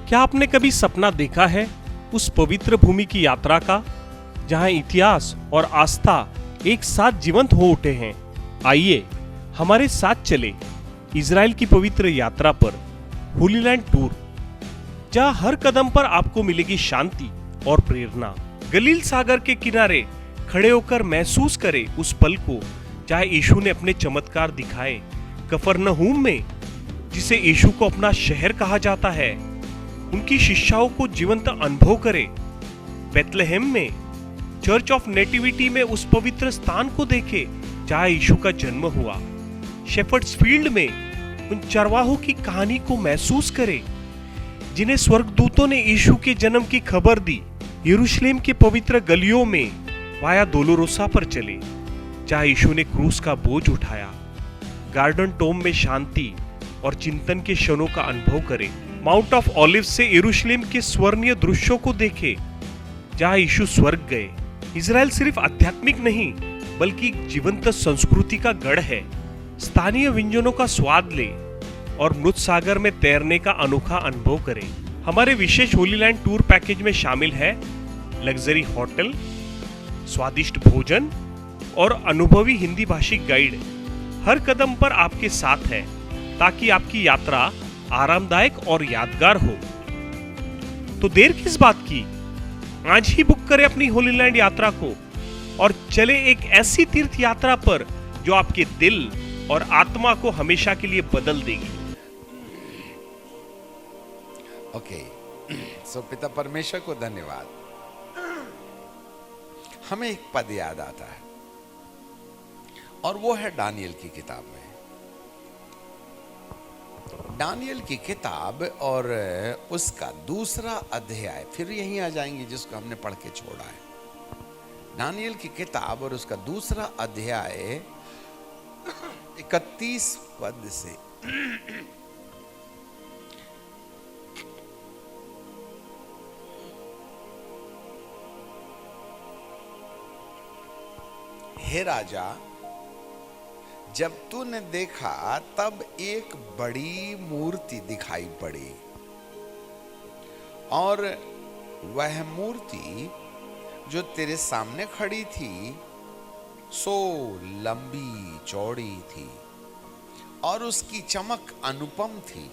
क्या आपने कभी सपना देखा है उस पवित्र भूमि की यात्रा का, जहां इतिहास और आस्था एक साथ जीवंत हो उठे हैं? आइए हमारे साथ चले इजराइल की पवित्र यात्रा पर, होली लैंड टूर, जहां हर कदम पर आपको मिलेगी शांति और प्रेरणा। गलील सागर के किनारे खड़े होकर महसूस करें उस पल को जहां यीशु ने अपने चमत्कार दिखाए। कफरनहूम में, जिसे यीशु को अपना शहर कहा जाता है, उनकी शिक्षाओं को जीवंत अनुभव करें। बेथलेहेम में, चर्च ऑफ नेटिविटी में उस पवित्र स्थान को देखें जहां यीशु का जन्म हुआ। शेफर्ड्स फील्ड में उन चरवाहों की कहानी को महसूस करें जिन्हें स्वर्गदूतों ने यीशु के जन्म की खबर दी। यरूशलेम के पवित्र गलियों में वाया दोलोरोसा पर चले जहां यीशु ने क्रूस का बोझ उठाया। गार्डन टोम में शांति और चिंतन के क्षणों का अनुभव करें। माउंट ऑफ ऑलिव से यरूशलेम के स्वर्णीय दृश्यों को देखें जहां यीशु स्वर्ग गए। इजराइल सिर्फ आध्यात्मिक नहीं बल्कि जीवंत संस्कृति का गढ़ है। स्थानीय व्यंजनों का स्वाद ले और मृत सागर में तैरने का अनोखा अनुभव करें। हमारे विशेष होली लैंड टूर पैकेज में शामिल है लग्जरी होटल, स्वादिष्ट भोजन और अनुभवी हिंदी भाषी गाइड हर कदम पर आपके साथ है, ताकि आपकी यात्रा आरामदायक और यादगार हो। तो देर किस बात की, आज ही बुक करें अपनी होली लैंड यात्रा को और चले एक ऐसी तीर्थ यात्रा पर जो आपके दिल और आत्मा को हमेशा के लिए बदल देगी। ओके, सो पिता परमेश्वर को धन्यवाद। हमें एक पद याद आता है और वो है दानियल की किताब में। दानियल की किताब और उसका दूसरा अध्याय, फिर यहीं आ जाएंगे जिसको हमने पढ़ के छोड़ा है। दानियल की किताब और उसका दूसरा अध्याय 31 पद से हे राजा, जब तूने देखा तब एक बड़ी मूर्ति दिखाई पड़ी और वह मूर्ति जो तेरे सामने खड़ी थी सो लंबी चौड़ी थी और उसकी चमक अनुपम थी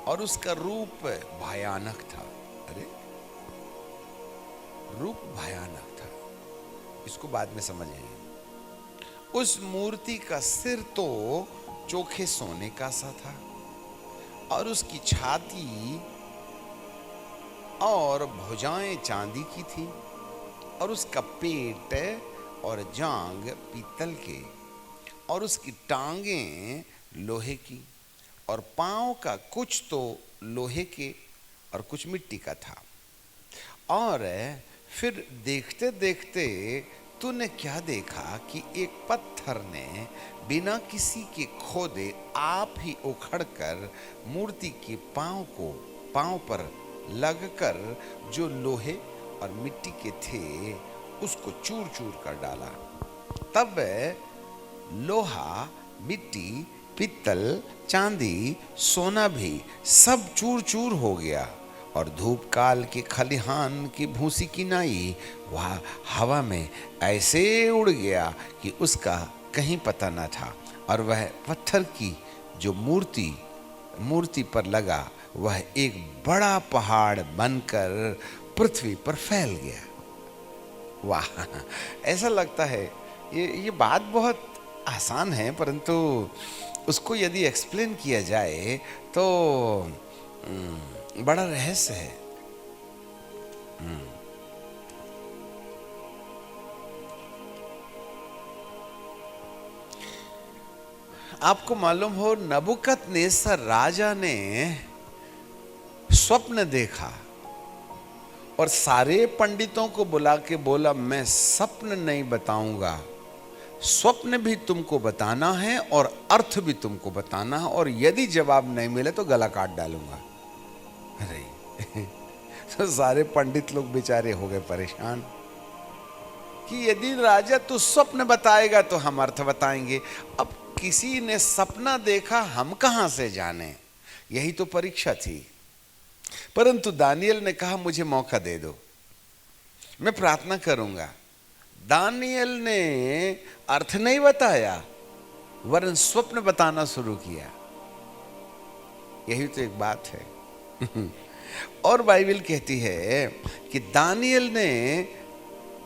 और उसका रूप भयानक था। अरे, रूप भयानक था, इसको बाद में समझेंगे। उस मूर्ति का सिर तो चोखे सोने का सा था और उसकी छाती और भुजाएं चांदी की थी और उसका पेट और जांग पीतल के और उसकी टांगें लोहे की और पांव का कुछ तो लोहे के और कुछ मिट्टी का था। और फिर देखते देखते तूने क्या देखा कि एक पत्थर ने बिना किसी के खोदे आप ही उखड़कर मूर्ति के पांव पर लगकर जो लोहे और मिट्टी के थे उसको चूर चूर कर डाला। तब लोहा, मिट्टी, पीतल, चांदी, सोना भी सब चूर चूर हो गया और धूप काल के खलिहान की भूसी की नाई वह हवा में ऐसे उड़ गया कि उसका कहीं पता न था। और वह पत्थर की जो मूर्ति पर लगा वह एक बड़ा पहाड़ बनकर पृथ्वी पर फैल गया। वाह, ऐसा लगता है ये बात बहुत आसान है, परंतु उसको यदि एक्सप्लेन किया जाए तो बड़ा रहस्य है। आपको मालूम हो, नबूकदनेस्सर राजा ने स्वप्न देखा और सारे पंडितों को बुला के बोला, मैं स्वप्न नहीं बताऊंगा, स्वप्न भी तुमको बताना है और अर्थ भी तुमको बताना है, और यदि जवाब नहीं मिले तो गला काट डालूंगा। अरे तो सारे पंडित लोग बेचारे हो गए परेशान कि यदि राजा तू स्वप्न बताएगा तो हम अर्थ बताएंगे। अब किसी ने सपना देखा, हम कहां से जाने? यही तो परीक्षा थी। परंतु दानियल ने कहा मुझे मौका दे दो, मैं प्रार्थना करूंगा। दानियल ने अर्थ नहीं बताया, वरन स्वप्न बताना शुरू किया। यही तो एक बात है। और बाइबल कहती है कि दानियल ने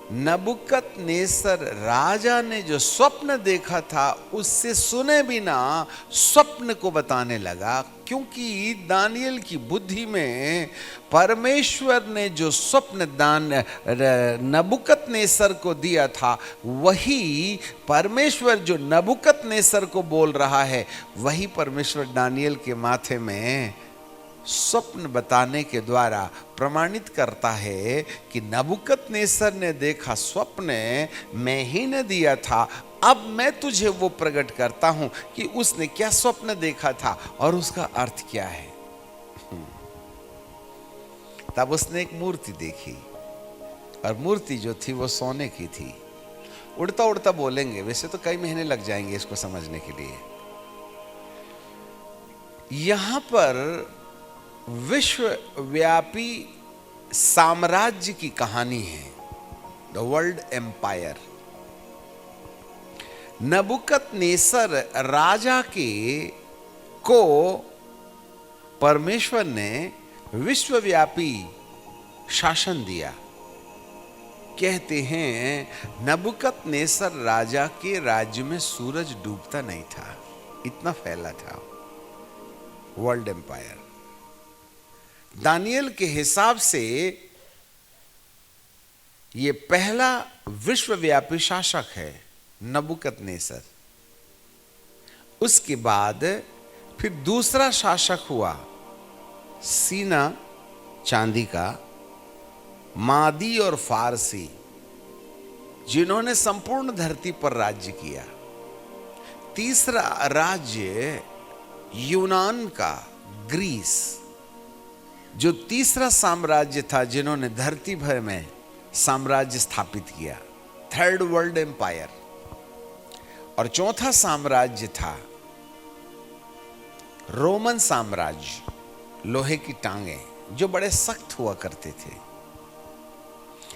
नबुकदनेस्सर राजा ने जो स्वप्न देखा था उससे सुने बिना स्वप्न को बताने लगा, क्योंकि दानियल की बुद्धि में परमेश्वर ने जो स्वप्न नबुकदनेस्सर को दिया था, वही परमेश्वर जो नबुकदनेस्सर को बोल रहा है, वही परमेश्वर दानियल के माथे में स्वप्न बताने के द्वारा प्रमाणित करता है कि नबुकदनेस्सर ने देखा स्वप्न मैं ही ने दिया था, अब मैं तुझे वो प्रकट करता हूं कि उसने क्या स्वप्न देखा था और उसका अर्थ क्या है। तब उसने एक मूर्ति देखी, और मूर्ति जो थी वो सोने की थी। उड़ता उड़ता बोलेंगे, वैसे तो कई महीने लग जाएंगे इसको समझने के लिए। यहां पर विश्वव्यापी साम्राज्य की कहानी है, द वर्ल्ड एम्पायर। नबुकदनेस्सर राजा को परमेश्वर ने विश्वव्यापी शासन दिया। कहते हैं नबुकदनेस्सर राजा के राज्य में सूरज डूबता नहीं था, इतना फैला था वर्ल्ड एम्पायर। दानियल के हिसाब से ये पहला विश्वव्यापी शासक है नबुकदनेस्सर। उसके बाद फिर दूसरा शासक हुआ सीना चांदी का, मादी और फारसी, जिन्होंने संपूर्ण धरती पर राज्य किया। तीसरा राज्य यूनान का, ग्रीस, जो तीसरा साम्राज्य था जिन्होंने धरती भर में साम्राज्य स्थापित किया, थर्ड वर्ल्ड एम्पायर। और चौथा साम्राज्य था रोमन साम्राज्य, लोहे की टांगे जो बड़े सख्त हुआ करते थे,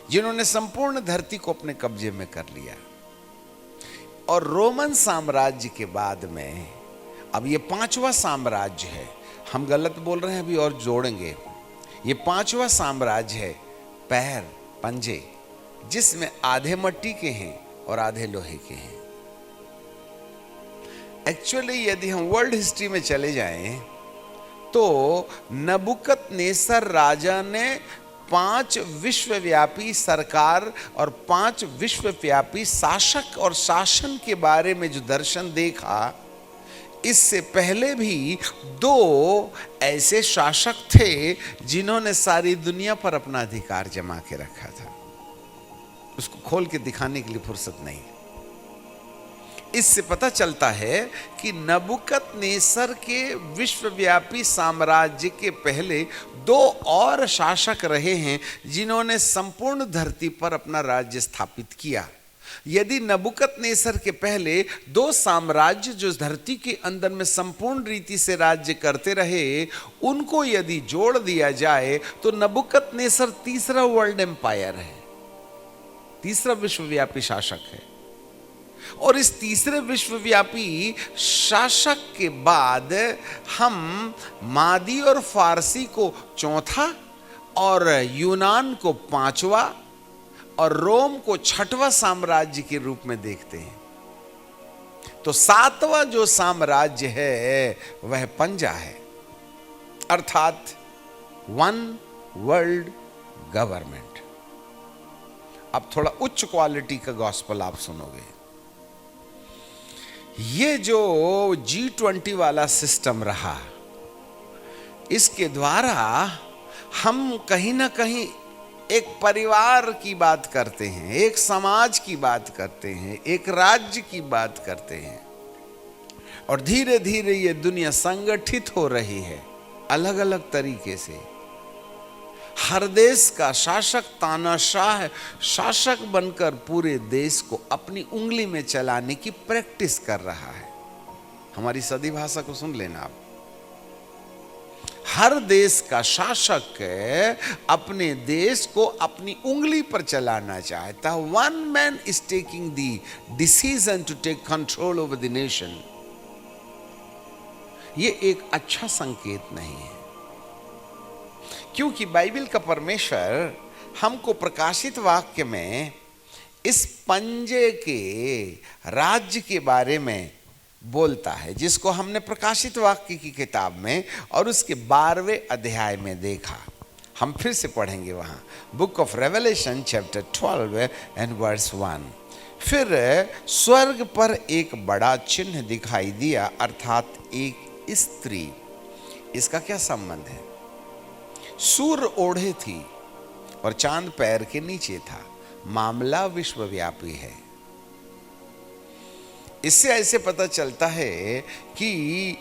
जिन्होंने संपूर्ण धरती को अपने कब्जे में कर लिया। और रोमन साम्राज्य के बाद में अब ये पांचवा साम्राज्य है। हम गलत बोल रहे हैं, अभी और जोड़ेंगे। ये पांचवा साम्राज्य है पैर, पंजे, जिसमें आधे मिट्टी के हैं और आधे लोहे के हैं। एक्चुअली यदि हम वर्ल्ड हिस्ट्री में चले जाएं तो नबुकदनेस्सर राजा ने 5 विश्वव्यापी सरकार और 5 विश्वव्यापी शासक और शासन के बारे में जो दर्शन देखा, इससे पहले भी 2 ऐसे शासक थे जिन्होंने सारी दुनिया पर अपना अधिकार जमा के रखा था। उसको खोल के दिखाने के लिए फुर्सत नहीं। इससे पता चलता है कि नबुकदनेस्सर के विश्वव्यापी साम्राज्य के पहले 2 और शासक रहे हैं जिन्होंने संपूर्ण धरती पर अपना राज्य स्थापित किया। यदि नबुकदनेस्सर के पहले 2 साम्राज्य जो धरती के अंदर में संपूर्ण रीति से राज्य करते रहे, उनको यदि जोड़ दिया जाए तो नबुकदनेस्सर तीसरा वर्ल्ड एम्पायर है, तीसरा विश्वव्यापी शासक है। और इस तीसरे विश्वव्यापी शासक के बाद हम मादी और फारसी को चौथा, और यूनान को 5वां, और रोम को 6वां साम्राज्य के रूप में देखते हैं। तो 7वां जो साम्राज्य है वह पंजा है, अर्थात 1 वर्ल्ड गवर्नमेंट। अब थोड़ा उच्च क्वालिटी का गॉस्पेल आप सुनोगे। ये जो G20 वाला सिस्टम रहा, इसके द्वारा हम कहीं ना कहीं एक परिवार की बात करते हैं, एक समाज की बात करते हैं, एक राज्य की बात करते हैं, और धीरे धीरे ये दुनिया संगठित हो रही है अलग अलग तरीके से। हर देश का शासक तानाशाह शासक बनकर पूरे देश को अपनी उंगली में चलाने की प्रैक्टिस कर रहा है। हमारी सदी भाषा को सुन लेना आप। हर देश का शासक अपने देश को अपनी उंगली पर चलाना चाहता है। One man is taking the decision to take control over the nation. ये एक अच्छा संकेत नहीं है, क्योंकि बाइबल का परमेश्वर हमको प्रकाशित वाक्य में इस पंजे के राज्य के बारे में बोलता है, जिसको हमने प्रकाशित वाक्य की किताब में और उसके 12वें अध्याय में देखा। हम फिर से पढ़ेंगे वहां, book of Revelation chapter 12 and verse 1। फिर स्वर्ग पर एक बड़ा चिन्ह दिखाई दिया, अर्थात एक स्त्री। इसका क्या संबंध है? सूर्य ओढ़े थी और चांद पैर के नीचे था। मामला विश्वव्यापी है। इससे ऐसे पता चलता है कि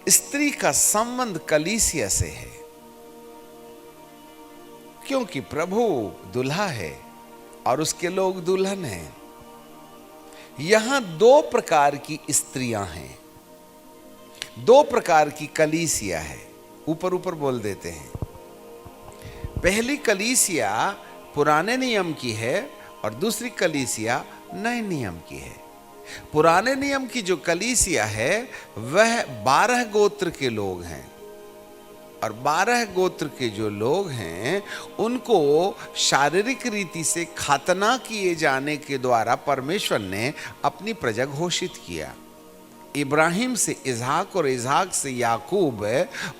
स्त्री का संबंध कलीसिया से है, क्योंकि प्रभु दुल्हा है और उसके लोग दुल्हन हैं। यहां दो प्रकार की स्त्रियां हैं, दो प्रकार की कलीसिया है। ऊपर ऊपर बोल देते हैं। पहली कलीसिया पुराने नियम की है और दूसरी कलीसिया नए नियम की है। पुराने नियम की जो कलीसिया है वह 12 गोत्र के लोग हैं, और 12 गोत्र के जो लोग हैं उनको शारीरिक रीति से खतना किए जाने के द्वारा परमेश्वर ने अपनी प्रजा घोषित किया। इब्राहिम से इसहाक और इसहाक से याकूब,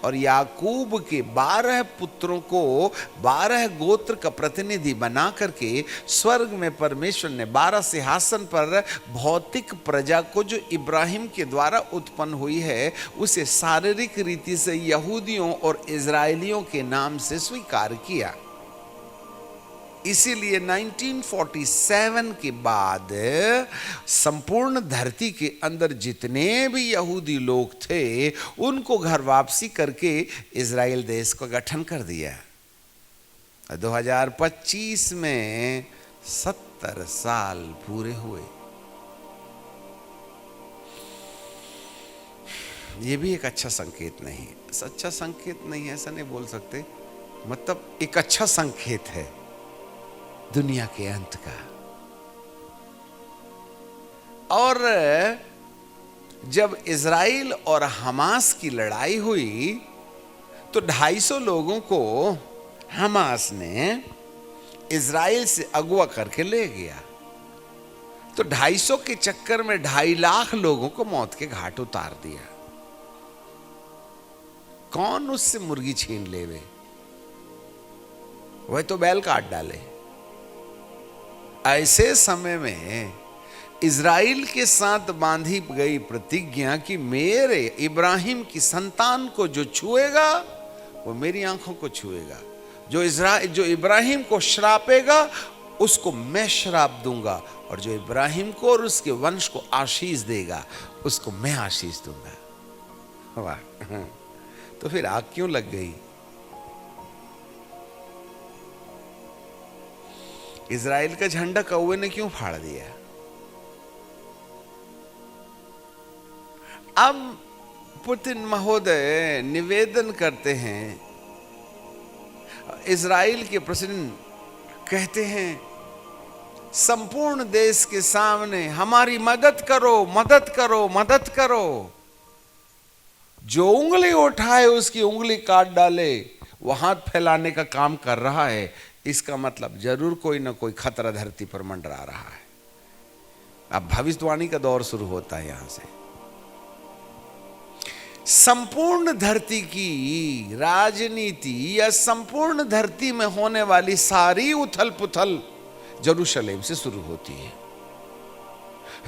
और याकूब के 12 पुत्रों को 12 गोत्र का प्रतिनिधि बना करके स्वर्ग में परमेश्वर ने 12 सिंहासन पर भौतिक प्रजा को जो इब्राहिम के द्वारा उत्पन्न हुई है उसे शारीरिक रीति से यहूदियों और इजराइलियों के नाम से स्वीकार किया। इसीलिए 1947 के बाद संपूर्ण धरती के अंदर जितने भी यहूदी लोग थे उनको घर वापसी करके इजराइल देश का गठन कर दिया। 2025 में 70 साल पूरे हुए। ये भी एक अच्छा संकेत नहीं है। अच्छा संकेत नहीं है ऐसा नहीं बोल सकते, मतलब एक अच्छा संकेत है दुनिया के अंत का। और जब इजराइल और हमास की लड़ाई हुई तो 250 लोगों को हमास ने इजराइल से अगवा करके ले गया। तो 250 के चक्कर में 2.5 लाख लोगों को मौत के घाट उतार दिया। कौन उससे मुर्गी छीन लेवे? वह तो बैल काट डाले। ऐसे समय में इजराइल के साथ बांधी गई प्रतिज्ञा कि मेरे इब्राहिम की संतान को जो छुएगा वो मेरी आंखों को छुएगा, जो इब्राहिम को श्रापेगा उसको मैं श्राप दूंगा, और जो इब्राहिम को और उसके वंश को आशीष देगा उसको मैं आशीष दूंगा। वाह! तो फिर आग क्यों लग गई? इजराइल का झंडा कौवे ने क्यों फाड़ दिया? अब पुतिन महोदय निवेदन करते हैं, इजराइल के प्रेसिडेंट कहते हैं संपूर्ण देश के सामने हमारी मदद करो, मदद करो, मदद करो। जो उंगली उठाए उसकी उंगली काट डाले, वो हाथ फैलाने का काम कर रहा है। इसका मतलब जरूर कोई ना कोई खतरा धरती पर मंडरा रहा है। अब भविष्यवाणी का दौर शुरू होता है। यहां से संपूर्ण धरती की राजनीति या संपूर्ण धरती में होने वाली सारी उथल पुथल यरूशलेम से शुरू होती है।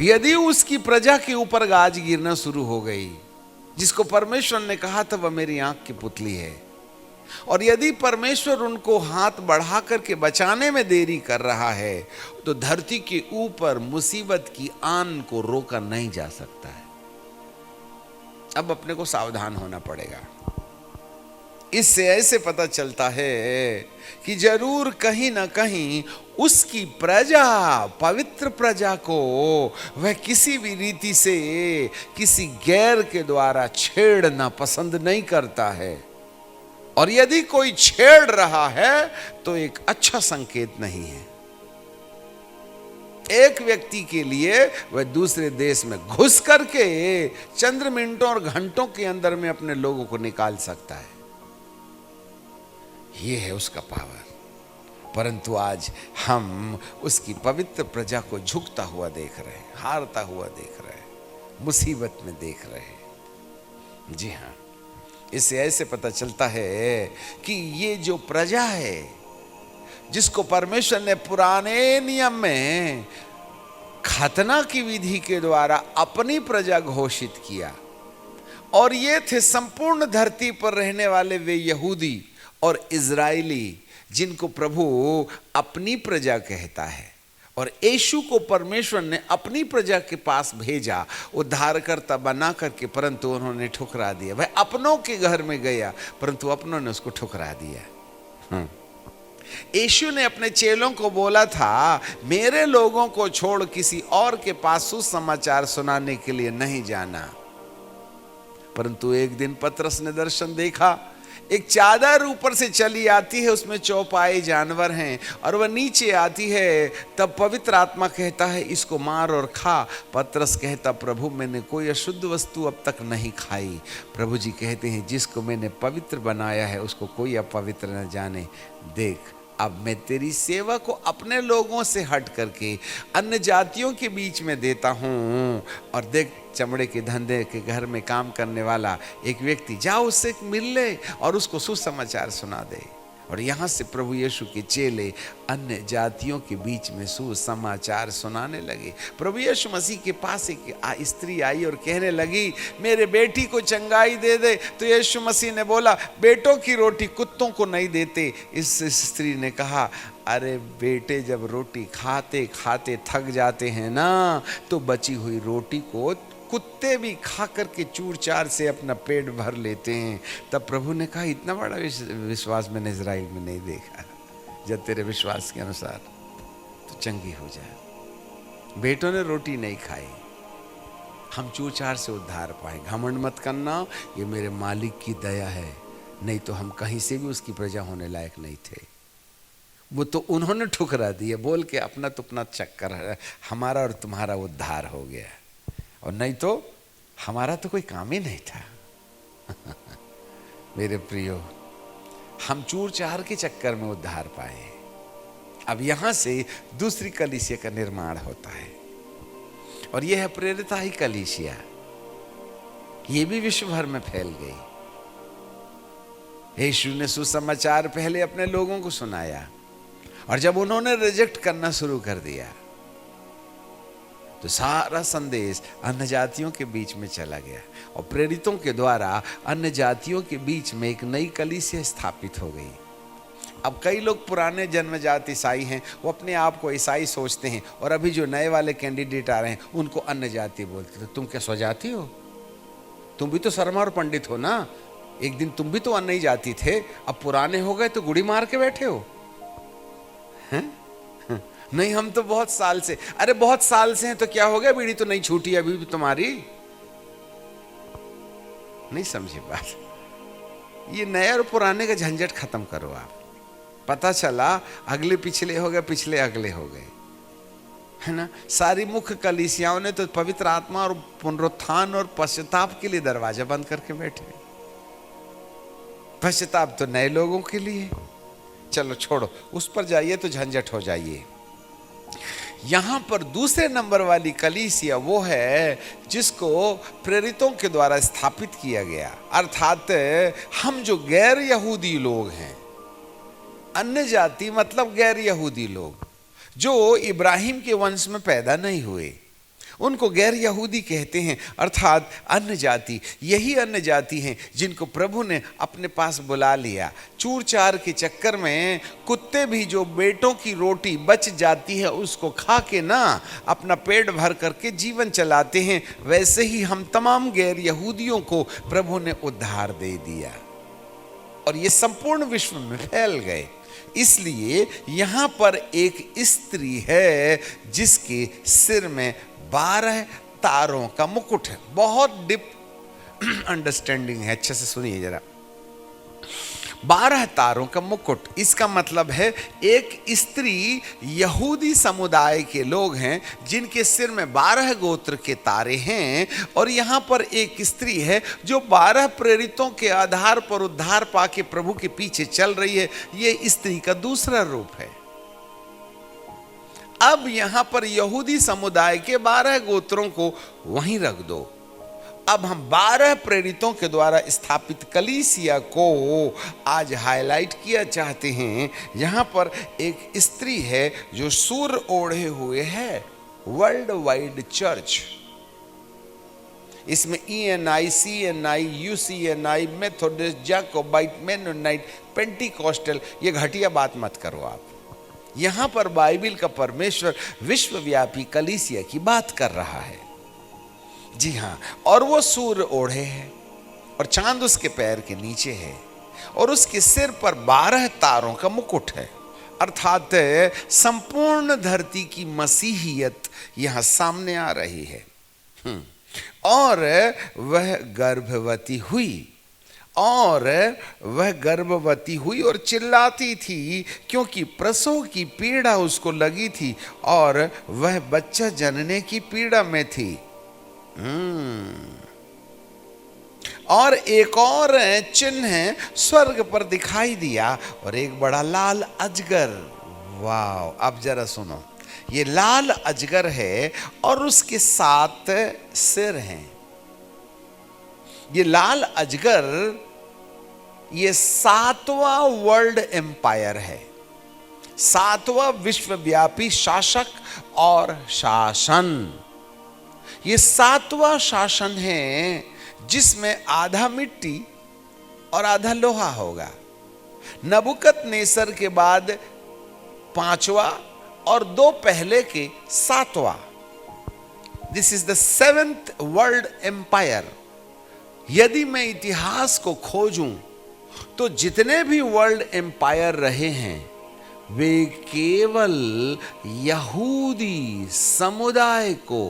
यदि उसकी प्रजा के ऊपर गाज गिरना शुरू हो गई, जिसको परमेश्वर ने कहा था वह मेरी आंख की पुतली है, और यदि परमेश्वर उनको हाथ बढ़ा करके बचाने में देरी कर रहा है तो धरती के ऊपर मुसीबत की आन को रोका नहीं जा सकता है। अब अपने को सावधान होना पड़ेगा। इससे ऐसे पता चलता है कि जरूर कहीं ना कहीं उसकी प्रजा, पवित्र प्रजा को वह किसी भी रीति से किसी गैर के द्वारा छेड़ना पसंद नहीं करता है। और यदि कोई छेड़ रहा है तो एक अच्छा संकेत नहीं है। एक व्यक्ति के लिए वह दूसरे देश में घुस करके चंद मिनटों और घंटों के अंदर में अपने लोगों को निकाल सकता है। यह है उसका पावर। परंतु आज हम उसकी पवित्र प्रजा को झुकता हुआ देख रहे हैं, हारता हुआ देख रहे हैं, मुसीबत में देख रहे हैं। जी हाँ, इससे ऐसे पता चलता है कि ये जो प्रजा है जिसको परमेश्वर ने पुराने नियम में खतना की विधि के द्वारा अपनी प्रजा घोषित किया, और ये थे संपूर्ण धरती पर रहने वाले वे यहूदी और इजराइली जिनको प्रभु अपनी प्रजा कहता है। और यीशु को परमेश्वर ने अपनी प्रजा के पास भेजा उद्धारकर्ता बना करके, परंतु उन्होंने ठुकरा दिया। वह अपनों के घर में गया परंतु अपनों ने उसको ठुकरा दिया। यीशु ने अपने चेलों को बोला था, मेरे लोगों को छोड़ किसी और के पास सुसमाचार सुनाने के लिए नहीं जाना। परंतु एक दिन पतरस ने दर्शन देखा, एक चादर ऊपर से चली आती है, उसमें चौपाए जानवर हैं, और वह नीचे आती है। तब पवित्र आत्मा कहता है, इसको मार और खा। पतरस कहता, प्रभु मैंने कोई अशुद्ध वस्तु अब तक नहीं खाई। प्रभु जी कहते हैं, जिसको मैंने पवित्र बनाया है उसको कोई अपवित्र न जाने। देख, अब मैं तेरी सेवा को अपने लोगों से हट करके अन्य जातियों के बीच में देता हूँ। और देख, चमड़े के धंधे के घर में काम करने वाला एक व्यक्ति, जाओ उससे मिल ले और उसको सुसमाचार सुना दे। और यहाँ से प्रभु यीशु के चेले अन्य जातियों के बीच में सुसमाचार सुनाने लगे। प्रभु यीशु मसीह के पास एक स्त्री आई और कहने लगी, मेरे बेटी को चंगाई दे दे। तो यीशु मसीह ने बोला, बेटों की रोटी कुत्तों को नहीं देते। इस स्त्री ने कहा, अरे बेटे जब रोटी खाते खाते थक जाते हैं ना, तो बची हुई रोटी को कुत्ते भी खा करके चूर चार से अपना पेट भर लेते हैं। तब प्रभु ने कहा, इतना बड़ा विश्वास मैंने इजराइल में नहीं देखा। जब तेरे विश्वास के अनुसार तो चंगी हो जाए। बेटों ने रोटी नहीं खाई, हम चूर चार से उद्धार पाए। घमंड मत करना, ये मेरे मालिक की दया है, नहीं तो हम कहीं से भी उसकी प्रजा होने लायक नहीं थे। वो तो उन्होंने ठुकरा दिया बोल के अपना तो अपना चक्कर है, हमारा और तुम्हारा उद्धार हो गया, और नहीं तो हमारा तो कोई काम ही नहीं था। मेरे प्रियो, हम चूर चार के चक्कर में उद्धार पाए। अब यहां से दूसरी कलीसिया का निर्माण होता है, और यह है प्रेरिताई कलीसिया। ये भी विश्व भर में फैल गई। यीशु ने सुसमाचार पहले अपने लोगों को सुनाया, और जब उन्होंने रिजेक्ट करना शुरू कर दिया तो सारा संदेश अन्य जातियों के बीच में चला गया, और प्रेरितों के द्वारा अन्य जातियों के बीच में एक नई कलीसिया स्थापित हो गई। अब कई लोग पुराने जन्मजात ईसाई हैं, वो अपने आप को ईसाई सोचते हैं, और अभी जो नए वाले कैंडिडेट आ रहे हैं उनको अन्य जाति बोलते हैं। तो तुम क्या स्वजाति हो? तुम भी तो शर्मा और पंडित हो ना। एक दिन तुम भी तो अन्य जाति थे, अब पुराने हो गए तो गुड़ी मार के बैठे हो हैं? नहीं, हम तो बहुत साल से। अरे बहुत साल से हैं तो क्या हो गया, बीड़ी तो नहीं छूटी अभी भी तुम्हारी? नहीं समझे बात। ये नए और पुराने का झंझट खत्म करो आप। पता चला अगले पिछले हो गए, पिछले अगले हो गए, है ना। सारी मुख्य कलीसियाओं ने तो पवित्र आत्मा और पुनरुत्थान और पश्चाताप के लिए दरवाजा बंद करके बैठे। पश्चाताप तो नए लोगों के लिए। चलो छोड़ो, उस पर जाइए तो झंझट हो जाइए। यहां पर दूसरे नंबर वाली कलीसिया वो है जिसको प्रेरितों के द्वारा स्थापित किया गया, अर्थात हम जो गैर यहूदी लोग हैं, अन्य जाति मतलब गैर यहूदी लोग जो इब्राहिम के वंश में पैदा नहीं हुए, उनको गैर यहूदी कहते हैं, अर्थात अन्य जाति। यही अन्य जाति हैं जिनको प्रभु ने अपने पास बुला लिया। चूर चार के चक्कर में कुत्ते भी जो बेटों की रोटी बच जाती है उसको खा के ना अपना पेट भर करके जीवन चलाते हैं, वैसे ही हम तमाम गैर यहूदियों को प्रभु ने उद्धार दे दिया, और ये संपूर्ण विश्व में फैल गए। इसलिए यहां पर एक स्त्री है जिसके सिर में 12 तारों का मुकुट है। बहुत डीप अंडरस्टैंडिंग है, अच्छे से सुनिए जरा। 12 तारों का मुकुट। इसका मतलब है एक स्त्री यहूदी समुदाय के लोग हैं जिनके सिर में 12 गोत्र के तारे हैं, और यहां पर एक स्त्री है जो 12 प्रेरितों के आधार पर उद्धार पाके प्रभु के पीछे चल रही है। यह स्त्री का दूसरा रूप है। अब यहां पर यहूदी समुदाय के 12 गोत्रों को वहीं रख दो। अब हम 12 प्रेरितों के द्वारा स्थापित कलीसिया को आज हाईलाइट किया चाहते हैं। यहां पर एक स्त्री है जो सूर्य ओढ़े हुए है, वर्ल्ड वाइड चर्च। इसमें ENI, CNI, UCNI, Methodist, Jacobite, Mennonite, Pentecostal, ये घटिया बात मत करो आप। यहां पर बाइबिल का परमेश्वर विश्वव्यापी कलीसिया की बात कर रहा है। जी हां, और वो सूर्य ओढ़े है और चांद उसके पैर के नीचे है और उसके सिर पर 12 तारों का मुकुट है। अर्थात संपूर्ण धरती की मसीहियत यहां सामने आ रही है। और वह गर्भवती हुई और चिल्लाती थी क्योंकि प्रसव की पीड़ा उसको लगी थी और वह बच्चा जनने की पीड़ा में थी। और एक और चिन्ह स्वर्ग पर दिखाई दिया और एक बड़ा लाल अजगर। वाह, अब जरा सुनो, ये लाल अजगर है और उसके 7 सिर हैं। ये लाल अजगर ये 7वां वर्ल्ड एम्पायर है, 7वां विश्वव्यापी शासक और शासन। ये 7वां शासन है जिसमें आधा मिट्टी और आधा लोहा होगा। नबूकदनेस्सर के बाद 5वां और 2 पहले के 7वां। This is the 7th world empire. यदि मैं इतिहास को खोजूं तो जितने भी वर्ल्ड एम्पायर रहे हैं वे केवल यहूदी समुदाय को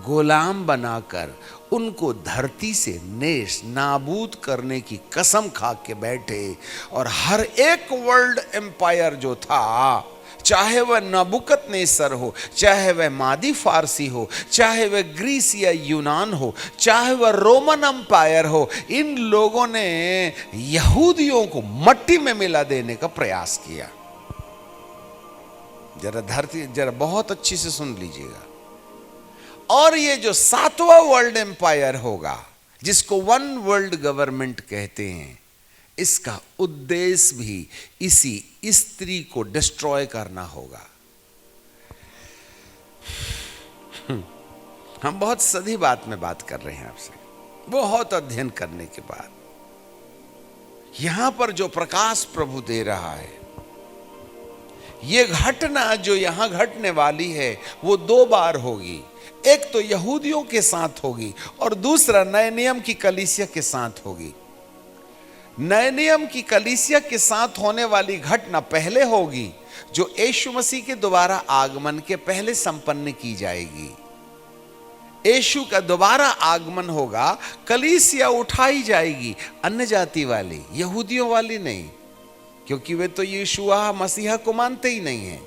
गुलाम बनाकर उनको धरती से नेश नाबूद करने की कसम खा के बैठे। और हर एक वर्ल्ड एम्पायर जो था, चाहे वह नबूकदनेस्सर हो, चाहे वह मादी फारसी हो, चाहे वह ग्रीस या यूनान हो, चाहे वह रोमन एम्पायर हो, इन लोगों ने यहूदियों को मट्टी में मिला देने का प्रयास किया। जरा बहुत अच्छी से सुन लीजिएगा। और ये जो 7वां वर्ल्ड एम्पायर होगा, जिसको 1 वर्ल्ड गवर्नमेंट कहते हैं, इसका उद्देश्य भी इसी स्त्री को डिस्ट्रॉय करना होगा। हम बहुत सदी बात में बात कर रहे हैं आपसे, बहुत अध्ययन करने के बाद यहां पर जो प्रकाश प्रभु दे रहा है, ये घटना जो यहां घटने वाली है वो 2 बार होगी। एक तो यहूदियों के साथ होगी और दूसरा नए नियम की कलीसिया के साथ होगी। नए नियम की कलीसिया के साथ होने वाली घटना पहले होगी, जो यीशु मसीह के दोबारा आगमन के पहले संपन्न की जाएगी। यीशु का दोबारा आगमन होगा, कलीसिया उठाई जाएगी, अन्य जाति वाली, यहूदियों वाली नहीं, क्योंकि वे तो यीशुआ मसीहा को मानते ही नहीं हैं।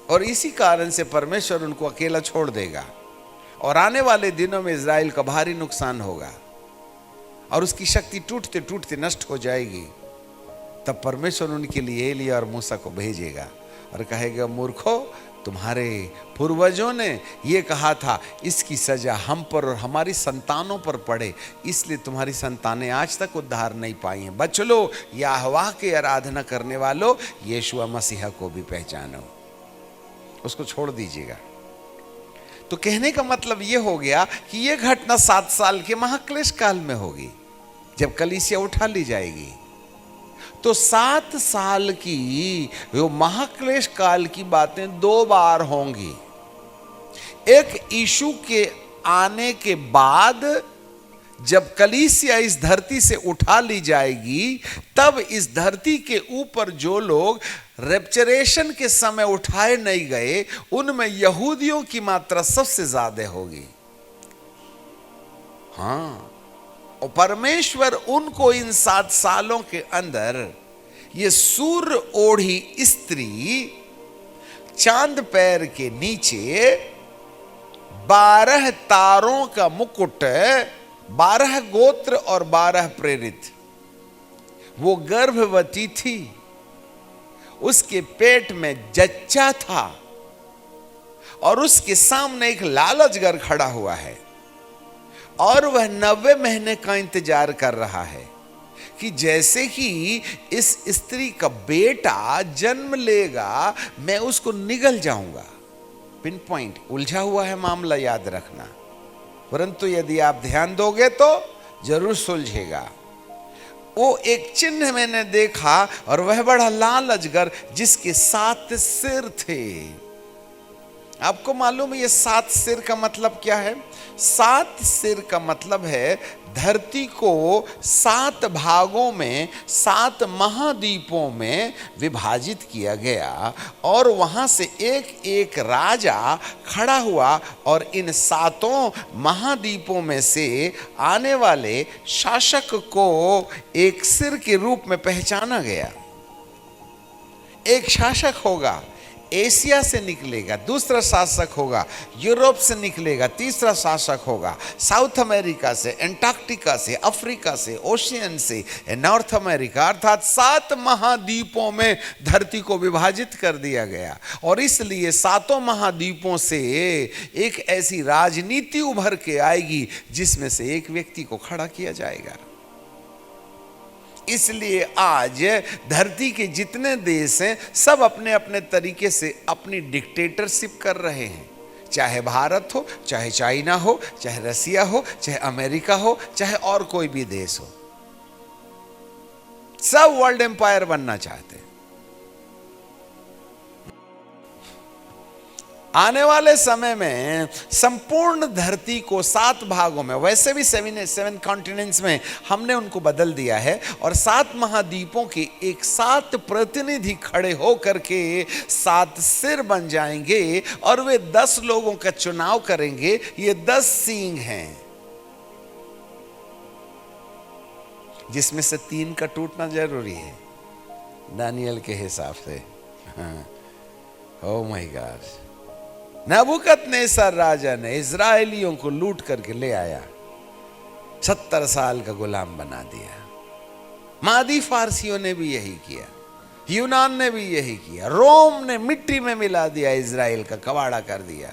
और इसी कारण से परमेश्वर उनको अकेला छोड़ देगा और आने वाले दिनों में इज़राइल का भारी नुकसान होगा और उसकी शक्ति टूटते टूटते नष्ट हो जाएगी। तब परमेश्वर उनके लिए एलिया और मूसा को भेजेगा और कहेगा, मूर्खों, तुम्हारे पूर्वजों ने ये कहा था इसकी सजा हम पर और हमारी संतानों पर पड़े, इसलिए तुम्हारी संतानें आज तक उद्धार नहीं पाई हैं। बच लो, यहोवा की आराधना करने वालों, यीशुआ मसीहा को भी पहचानो, उसको छोड़ दीजिएगा। तो कहने का मतलब यह हो गया कि यह घटना 7 साल के महाक्लेश काल में होगी, जब कलीसिया उठा ली जाएगी। तो 7 साल की वो महाक्लेश काल की बातें 2 बार होंगी। एक यीशु के आने के बाद जब कलीसिया इस धरती से उठा ली जाएगी, तब इस धरती के ऊपर जो लोग रेप्चरेशन के समय उठाए नहीं गए, उनमें यहूदियों की मात्रा सबसे ज्यादा होगी। हाँ, और परमेश्वर उनको इन 7 सालों के अंदर ये सूर्य ओढ़ी स्त्री चांद पैर के नीचे 12 तारों का मुकुट, 12 गोत्र और 12 प्रेरित, वो गर्भवती थी, उसके पेट में जच्चा था और उसके सामने एक लालचगर खड़ा हुआ है और वह 90 महीने का इंतजार कर रहा है कि जैसे ही इस स्त्री का बेटा जन्म लेगा मैं उसको निगल जाऊंगा। पिन पॉइंट उलझा हुआ है मामला, याद रखना, परंतु यदि आप ध्यान दोगे तो जरूर सुलझेगा। वो एक चिन्ह मैंने देखा और वह बड़ा लाल अजगर जिसके 7 सिर थे। आपको मालूम है ये 7 सिर का मतलब क्या है? 7 सिर का मतलब है धरती को 7 भागों में, 7 महाद्वीपों में विभाजित किया गया और वहां से एक एक राजा खड़ा हुआ और इन 7 महाद्वीपों में से आने वाले शासक को एक सिर के रूप में पहचाना गया। एक शासक होगा, एशिया से निकलेगा, दूसरा शासक होगा यूरोप से निकलेगा, तीसरा शासक होगा साउथ अमेरिका से, एंटार्क्टिका से, अफ्रीका से, ओशियन से, नॉर्थ अमेरिका, अर्थात 7 महाद्वीपों में धरती को विभाजित कर दिया गया। और इसलिए 7 महाद्वीपों से एक ऐसी राजनीति उभर के आएगी जिसमें से एक व्यक्ति को खड़ा किया जाएगा। इसलिए आज धरती के जितने देश हैं सब अपने अपने तरीके से अपनी डिक्टेटरशिप कर रहे हैं, चाहे भारत हो, चाहे चाइना हो, चाहे रसिया हो, चाहे अमेरिका हो, चाहे और कोई भी देश हो, सब वर्ल्ड एम्पायर बनना चाहते हैं। आने वाले समय में संपूर्ण धरती को 7 भागों में, वैसे भी 7 कॉन्टिनेंट्स में हमने उनको बदल दिया है और 7 महाद्वीपों के एक 7 प्रतिनिधि खड़े होकर के 7 सिर बन जाएंगे और वे 10 लोगों का चुनाव करेंगे। ये 10 सींग हैं जिसमें से 3 का टूटना जरूरी है दानियल के हिसाब से। ओह माय गॉड, नबूकदनेस्सर राजा ने इजराइलियों को लूट करके ले आया, 70 साल का गुलाम बना दिया। मादी फारसियों ने भी यही किया, यूनान ने भी यही किया, रोम ने मिट्टी में मिला दिया, इजराइल का कबाड़ा कर दिया।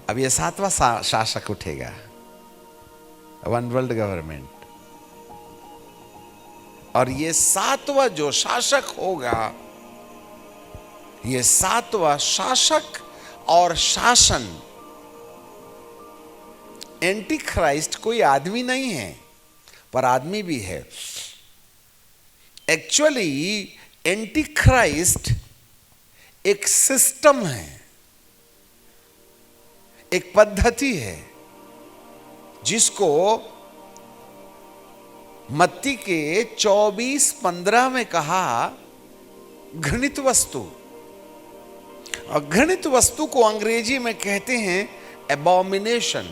अब ये 7वां शासक उठेगा, वन वर्ल्ड गवर्नमेंट, और ये 7वां जो शासक होगा, ये 7वां शासक और शासन, एंटी क्राइस्ट कोई आदमी नहीं है पर आदमी भी है। एक्चुअली एंटी क्राइस्ट एक सिस्टम है, एक पद्धति है जिसको मत्ती के 24:15 में कहा घृणित वस्तु, और घृणित वस्तु को अंग्रेजी में कहते हैं एबॉमिनेशन।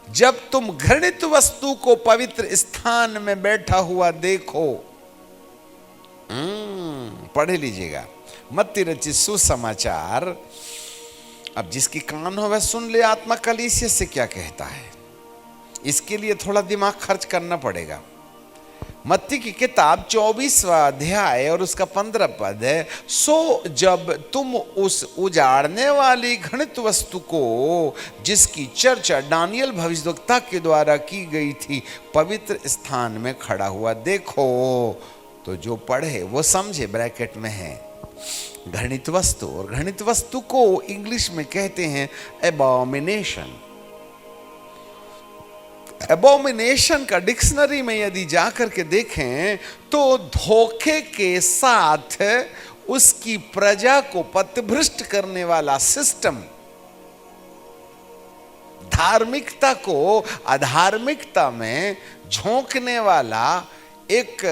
जब तुम घृणित वस्तु को पवित्र स्थान में बैठा हुआ देखो, पढ़े लीजिएगा मत्ती रचित सुसमाचार। अब जिसकी कान हो वह सुन ले आत्मा कलीसिया से क्या कहता है। इसके लिए थोड़ा दिमाग खर्च करना पड़ेगा। मत्ती की किताब 24वां अध्याय और उसका 15 पद है। सो जब तुम उस उजाड़ने वाली घृणित वस्तु को, जिसकी चर्चा दानियल भविष्यद्वक्ता के द्वारा की गई थी, पवित्र स्थान में खड़ा हुआ देखो, तो जो पढ़े वो समझे। ब्रैकेट में है घृणित वस्तु, और घृणित वस्तु को इंग्लिश में कहते हैं एबॉमिनेशन। एबॉमिनेशन का डिक्शनरी में यदि जाकर के देखें तो धोखे के साथ उसकी प्रजा को पथभ्रष्ट करने वाला सिस्टम, धार्मिकता को अधार्मिकता में झोंकने वाला एक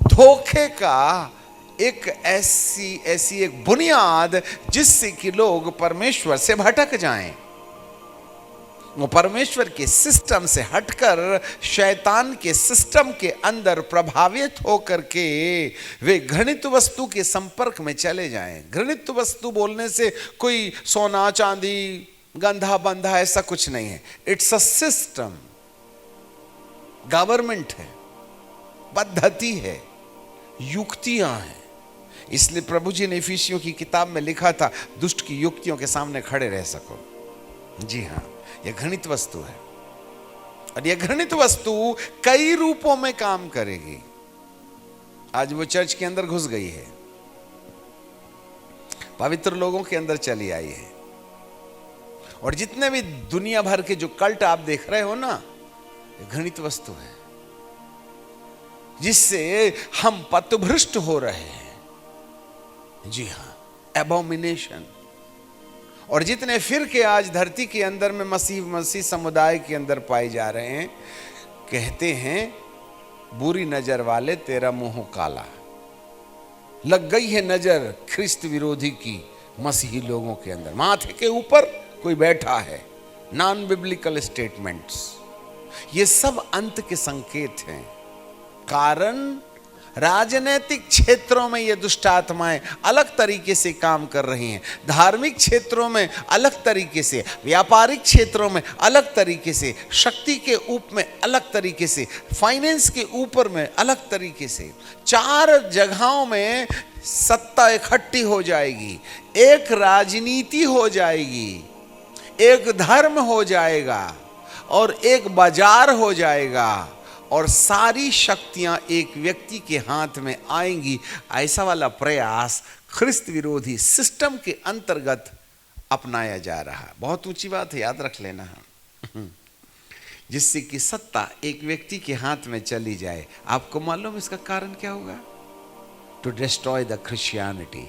धोखे का एक ऐसी एक बुनियाद जिससे कि लोग परमेश्वर से भटक जाएं। वो परमेश्वर के सिस्टम से हटकर शैतान के सिस्टम के अंदर प्रभावित होकर के वे घृणित वस्तु के संपर्क में चले जाएं। घृणित वस्तु बोलने से कोई सोना चांदी गंधा बंधा ऐसा कुछ नहीं है। इट्स अ सिस्टम, गवर्नमेंट है, पद्धति है, युक्तियां हैं। इसलिए प्रभु जी ने इफिसियों की किताब में लिखा था, दुष्ट की युक्तियों के सामने खड़े रह सको। जी हां, यह घृणित वस्तु है और यह घृणित वस्तु कई रूपों में काम करेगी। आज वो चर्च के अंदर घुस गई है, पवित्र लोगों के अंदर चली आई है, और जितने भी दुनिया भर के जो कल्ट आप देख रहे हो ना, यह घृणित वस्तु है जिससे हम पथभ्रष्ट हो रहे हैं। जी हां, एबोमिनेशन। और जितने फिरके आज धरती के अंदर में मसीह समुदाय के अंदर पाए जा रहे हैं, कहते हैं बुरी नजर वाले तेरा मुंह काला। लग गई है नजर ख्रिस्त विरोधी की मसीही लोगों के अंदर। माथे के ऊपर कोई बैठा है। नॉन बिब्लिकल स्टेटमेंट्स, ये सब अंत के संकेत हैं। कारण राजनीतिक क्षेत्रों में ये दुष्ट आत्माएं अलग तरीके से काम कर रही हैं, धार्मिक क्षेत्रों में अलग तरीके से, व्यापारिक क्षेत्रों में अलग तरीके से, शक्ति के ऊप में अलग तरीके से, फाइनेंस के ऊपर में अलग तरीके से। 4 जगहों में सत्ता इकट्ठी हो जाएगी, एक राजनीति हो जाएगी, एक धर्म हो जाएगा और एक बाजार हो जाएगा, और सारी शक्तियां एक व्यक्ति के हाथ में आएंगी। ऐसा वाला प्रयास ख्रिस्त विरोधी सिस्टम के अंतर्गत अपनाया जा रहा है। बहुत ऊंची बात है, याद रख लेना है। जिससे कि सत्ता एक व्यक्ति के हाथ में चली जाए। आपको मालूम इसका कारण क्या होगा? To destroy the Christianity.